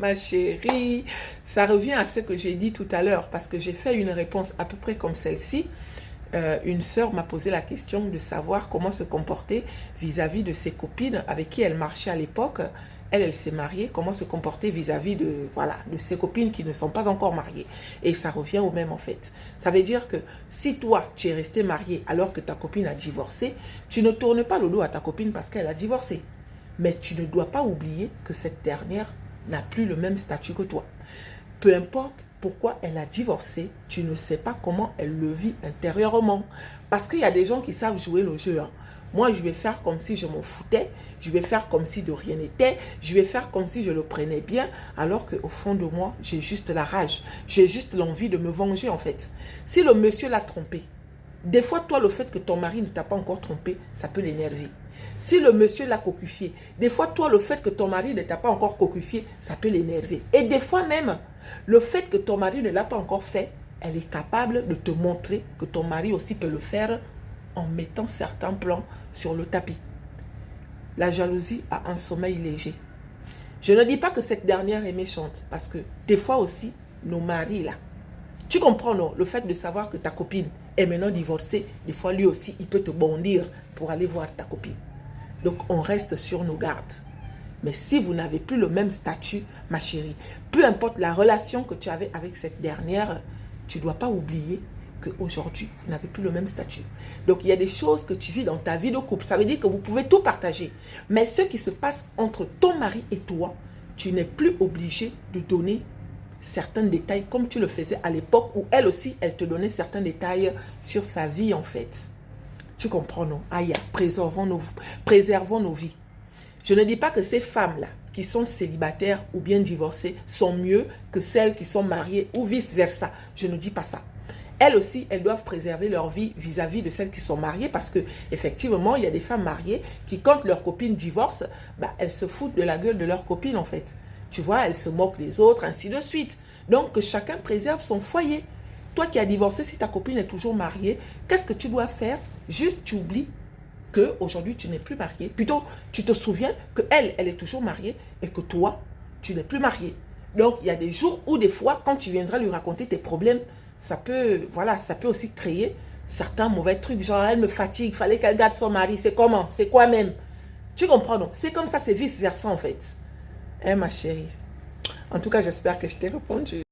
Ma chérie, ça revient à ce que j'ai dit tout à l'heure, parce que j'ai fait une réponse à peu près comme celle-ci. Une sœur m'a posé la question de savoir comment se comporter vis-à-vis de ses copines avec qui elle marchait à l'époque. Elle s'est mariée, comment se comporter vis-à-vis de, voilà, de ses copines qui ne sont pas encore mariées. Et ça revient au même en fait. Ça veut dire que si toi, tu es resté marié alors que ta copine a divorcé, tu ne tournes pas le dos à ta copine parce qu'elle a divorcé. Mais tu ne dois pas oublier que cette dernière n'a plus le même statut que toi. Peu importe pourquoi elle a divorcé, tu ne sais pas comment elle le vit intérieurement. Parce qu'il y a des gens qui savent jouer le jeu. Hein. Moi, je vais faire comme si je m'en foutais, je vais faire comme si de rien n'était, je vais faire comme si je le prenais bien, alors qu'au fond de moi, j'ai juste la rage, j'ai juste l'envie de me venger en fait. Si le monsieur l'a trompé, des fois, toi, le fait que ton mari ne t'a pas encore trompé, ça peut l'énerver. Si le monsieur l'a cocufié, des fois, toi, le fait que ton mari ne t'a pas encore cocufié, ça peut l'énerver. Et des fois même, le fait que ton mari ne l'a pas encore fait, elle est capable de te montrer que ton mari aussi peut le faire en mettant certains plans sur le tapis. La jalousie a un sommeil léger. Je ne dis pas que cette dernière est méchante, parce que des fois aussi, nos maris là, tu comprends non? Le fait de savoir que ta copine est maintenant divorcée, des fois lui aussi, il peut te bondir pour aller voir ta copine. Donc on reste sur nos gardes. Mais si vous n'avez plus le même statut, ma chérie, peu importe la relation que tu avais avec cette dernière, tu ne dois pas oublier qu'aujourd'hui, vous n'avez plus le même statut. Donc, il y a des choses que tu vis dans ta vie de couple. Ça veut dire que vous pouvez tout partager. Mais ce qui se passe entre ton mari et toi, tu n'es plus obligé de donner certains détails comme tu le faisais à l'époque où elle aussi, elle te donnait certains détails sur sa vie en fait. Tu comprends, non? Aïe, préservons nos vies. Je ne dis pas que ces femmes-là qui sont célibataires ou bien divorcées sont mieux que celles qui sont mariées ou vice-versa. Je ne dis pas ça. Elles aussi, elles doivent préserver leur vie vis-à-vis de celles qui sont mariées parce que effectivement, il y a des femmes mariées qui, quand leur copine divorce, elles se foutent de la gueule de leur copine en fait. Tu vois, elles se moquent des autres, ainsi de suite. Donc, que chacun préserve son foyer. Toi qui as divorcé, si ta copine est toujours mariée, qu'est-ce que tu dois faire? Juste, tu oublies qu'aujourd'hui, tu n'es plus marié. Plutôt, tu te souviens qu'elle, elle est toujours mariée et que toi, tu n'es plus marié. Donc, il y a des jours où des fois, quand tu viendras lui raconter tes problèmes, ça peut, voilà, ça peut aussi créer certains mauvais trucs. Genre, elle me fatigue, il fallait qu'elle garde son mari. C'est comment? C'est quoi même? Tu comprends donc? C'est comme ça, c'est vice-versa en fait. Hein, ma chérie? En tout cas, j'espère que je t'ai répondu.